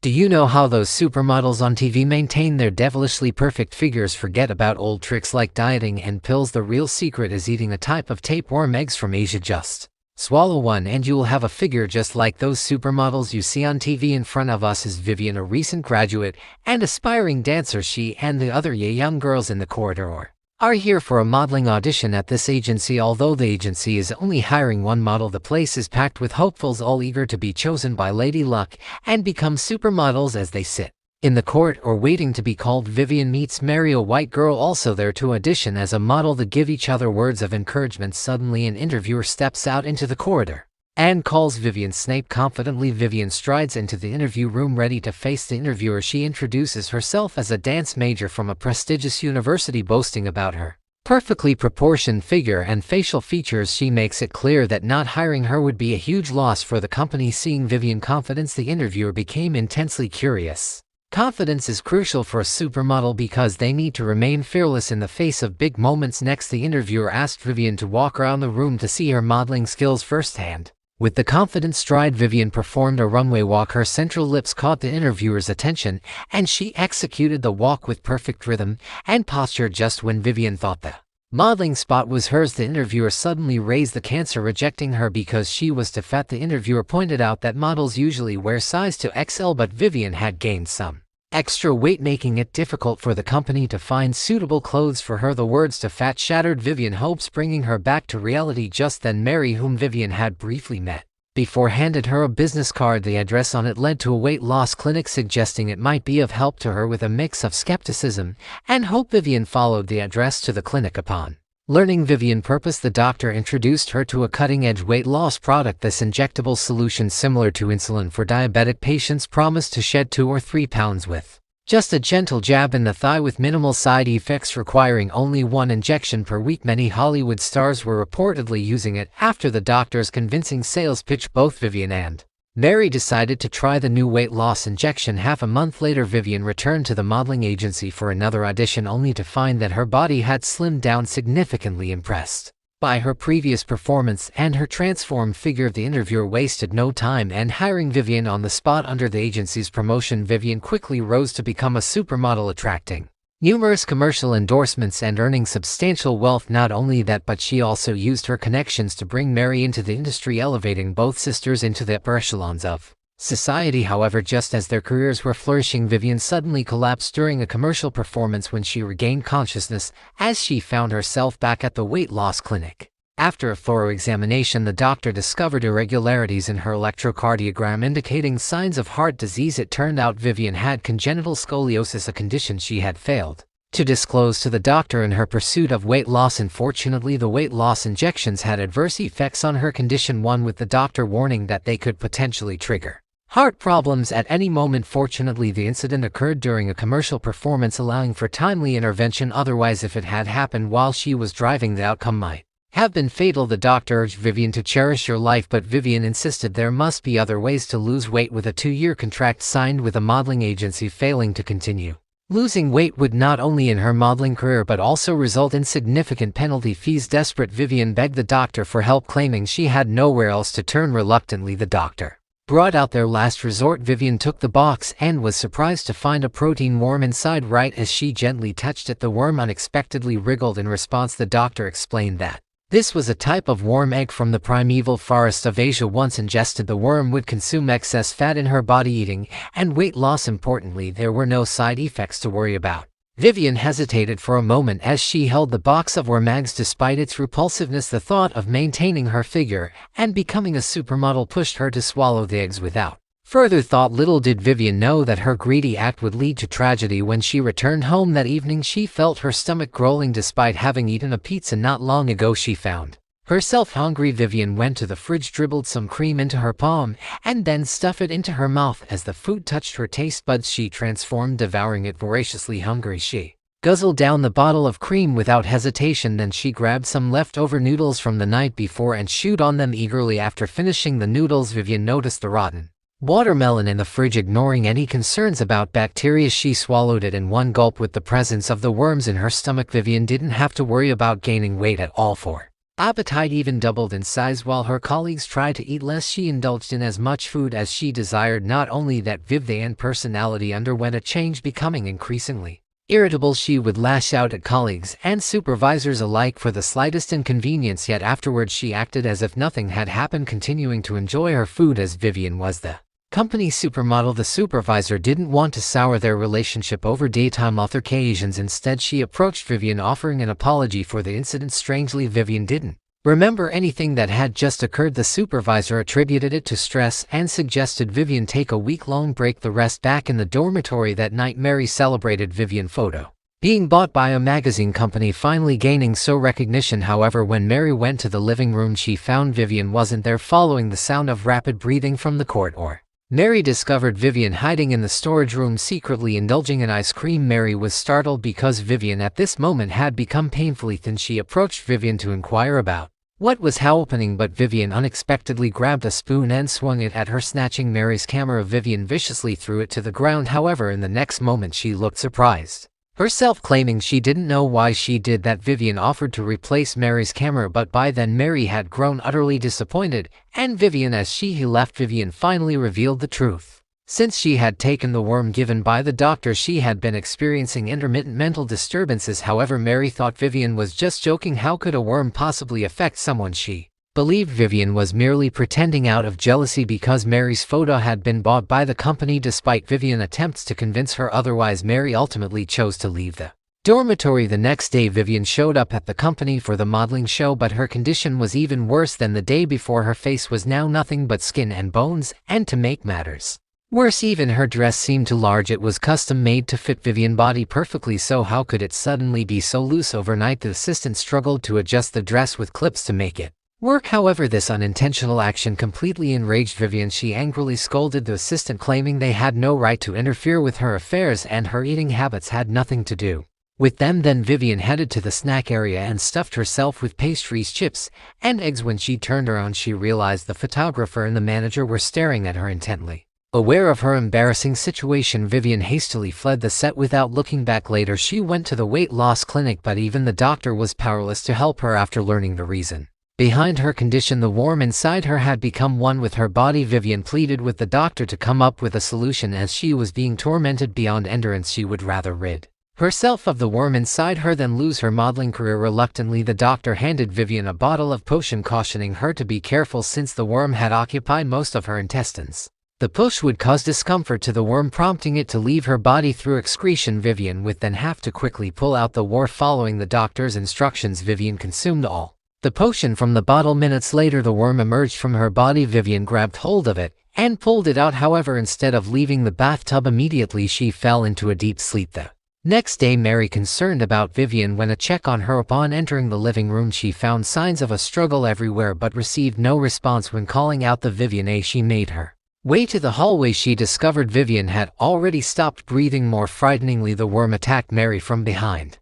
Do you know how those supermodels on TV maintain their devilishly perfect figures? Forget about old tricks like dieting and pills. The real secret is eating a type of tapeworm eggs from Asia. Just swallow one and you will have a figure just like those supermodels you see on TV. In front of us is Vivian, a recent graduate and aspiring dancer. She and the other young girls in the corridor are here for a modeling audition at this agency. Although the agency is only hiring one model, the place is packed with hopefuls all eager to be chosen by Lady Luck and become supermodels. As they sit in the corridor waiting to be called, Vivian meets Mary, a white girl also there to audition as a model. They give each other words of encouragement. Suddenly an interviewer steps out into the corridor and calls Vivian's name confidently. Vivian strides into the interview room ready to face the interviewer. She introduces herself as a dance major from a prestigious university, boasting about her perfectly proportioned figure and facial features. She makes it clear that not hiring her would be a huge loss for the company. Seeing Vivian's confidence, the interviewer became intensely curious. Confidence is crucial for a supermodel because they need to remain fearless in the face of big moments. Next, the interviewer asked Vivian to walk around the room to see her modeling skills firsthand. With the confident stride, Vivian performed a runway walk. Her central lips caught the interviewer's attention, and she executed the walk with perfect rhythm and posture. Just when Vivian thought the modeling spot was hers, the interviewer suddenly raised the cancer, rejecting her because she was too fat. The interviewer pointed out that models usually wear size 2XL, but Vivian had gained some extra weight, making it difficult for the company to find suitable clothes for her. The words "too fat" shattered Vivian's hopes, bringing her back to reality. Just then Mary, whom Vivian had briefly met before, handed her a business card. The address on it led to a weight loss clinic, suggesting it might be of help to her. With a mix of skepticism and hope, Vivian followed the address to the clinic. Upon learning Vivian's purpose, the doctor introduced her to a cutting-edge weight loss product. This injectable solution, similar to insulin for diabetic patients, promised to shed 2 or 3 pounds with just a gentle jab in the thigh, with minimal side effects, requiring only 1 injection per week. Many Hollywood stars were reportedly using it. After the doctor's convincing sales pitch, both Vivian and Mary decided to try the new weight loss injection. Half a month later, Vivian returned to the modeling agency for another audition, only to find that her body had slimmed down significantly. Impressed by her previous performance and her transformed figure, the interviewer wasted no time and hiring Vivian on the spot. Under the agency's promotion, Vivian quickly rose to become a supermodel, attracting numerous commercial endorsements and earning substantial wealth. Not only that, but she also used her connections to bring Mary into the industry, elevating both sisters into the upper echelons of society. However, just as their careers were flourishing, Vivian suddenly collapsed during a commercial performance when she regained consciousness, as she found herself back at the weight loss clinic. After a thorough examination, the doctor discovered irregularities in her electrocardiogram, indicating signs of heart disease. It turned out Vivian had congenital scoliosis, a condition she had failed to disclose to the doctor in her pursuit of weight loss. Unfortunately, the weight loss injections had adverse effects on her condition, one with the doctor warning that they could potentially trigger heart problems at any moment. Fortunately, the incident occurred during a commercial performance, allowing for timely intervention. Otherwise, if it had happened while she was driving, the outcome might have been fatal. The doctor urged Vivian to cherish her life, but Vivian insisted there must be other ways to lose weight. With a 2-year contract signed with a modeling agency, failing to continue losing weight would not only end her modeling career but also result in significant penalty fees. Desperate, Vivian begged the doctor for help, claiming she had nowhere else to turn. Reluctantly, the doctor brought out their last resort. Vivian took the box and was surprised to find a protein worm inside. Right as she gently touched it, the worm unexpectedly wriggled. In response, the doctor explained that this was a type of worm egg from the primeval forests of Asia. Once ingested, the worm would consume excess fat in her body, eating and weight loss. Importantly, there were no side effects to worry about. Vivian hesitated for a moment as she held the box of worm eggs. Despite its repulsiveness, the thought of maintaining her figure and becoming a supermodel pushed her to swallow the eggs without further thought. Little did Vivian know that her greedy act would lead to tragedy. When she returned home that evening, she felt her stomach growling. Despite having eaten a pizza not long ago, she found herself hungry. Vivian went to the fridge, dribbled some cream into her palm, and then stuffed it into her mouth. As the food touched her taste buds, she transformed, devouring it voraciously. Hungry, she guzzled down the bottle of cream without hesitation. Then she grabbed some leftover noodles from the night before and chewed on them eagerly. After finishing the noodles, Vivian noticed the rotten watermelon in the fridge. Ignoring any concerns about bacteria, she swallowed it in one gulp. With the presence of the worms in her stomach, Vivian didn't have to worry about gaining weight at all. For appetite even doubled in size while her colleagues tried to eat less. She indulged in as much food as she desired. Not only that, Vivian's personality underwent a change, becoming increasingly irritable. She would lash out at colleagues and supervisors alike for the slightest inconvenience, yet afterwards she acted as if nothing had happened, continuing to enjoy her food as Vivian was the company supermodel. The supervisor didn't want to sour their relationship over daytime altercations. Instead, she approached Vivian offering an apology for the incident. Strangely, Vivian didn't remember anything that had just occurred. The supervisor attributed it to stress and suggested Vivian take a week-long break. The rest back in the dormitory that night, Mary celebrated Vivian's photo being bought by a magazine company, finally gaining some recognition. However, when Mary went to the living room, she found Vivian wasn't there. Following the sound of rapid breathing from the corridor, Mary discovered Vivian hiding in the storage room, secretly indulging in ice cream. Mary was startled because Vivian at this moment had become painfully thin. She approached Vivian to inquire about what was happening, but Vivian unexpectedly grabbed a spoon and swung it at her, snatching Mary's camera. Vivian viciously threw it to the ground. However, in the next moment she looked surprised herself, claiming she didn't know why she did that. Vivian offered to replace Mary's camera, but by then Mary had grown utterly disappointed, and Vivian, as she left, Vivian finally revealed the truth. Since she had taken the worm given by the doctor, she had been experiencing intermittent mental disturbances. However, Mary thought Vivian was just joking. How could a worm possibly affect someone? She believed Vivian was merely pretending out of jealousy because Mary's photo had been bought by the company. Despite Vivian's attempts to convince her otherwise, Mary ultimately chose to leave the dormitory. The next day, Vivian showed up at the company for the modeling show, but her condition was even worse than the day before. Her face was now nothing but skin and bones, and to make matters worse, even her dress seemed too large. It was custom made to fit Vivian's body perfectly, so how could it suddenly be so loose overnight? The assistant struggled to adjust the dress with clips to make it work. However, this unintentional action completely enraged Vivian. She angrily scolded the assistant, claiming they had no right to interfere with her affairs and her eating habits had nothing to do with them. Then Vivian headed to the snack area and stuffed herself with pastries, chips, and eggs. When she turned around, she realized the photographer and the manager were staring at her intently. Aware of her embarrassing situation, Vivian hastily fled the set without looking back. Later, she went to the weight loss clinic, but even the doctor was powerless to help her. After learning the reason behind her condition, the worm inside her had become one with her body. Vivian pleaded with the doctor to come up with a solution, as she was being tormented beyond endurance. She would rather rid herself of the worm inside her than lose her modeling career. Reluctantly, the doctor handed Vivian a bottle of potion, cautioning her to be careful since the worm had occupied most of her intestines. The push would cause discomfort to the worm, prompting it to leave her body through excretion. Vivian would then have to quickly pull out the worm. Following the doctor's instructions, Vivian consumed all the potion from the bottle. Minutes later, the worm emerged from her body. Vivian grabbed hold of it and pulled it out. However, instead of leaving the bathtub immediately, she fell into a deep sleep. The next day, Mary concerned about Vivian went a check on her. Upon entering the living room, she found signs of a struggle everywhere but received no response. When calling out the Vivian, she made her way to the hallway. She discovered Vivian had already stopped breathing. More frighteningly, the worm attacked Mary from behind.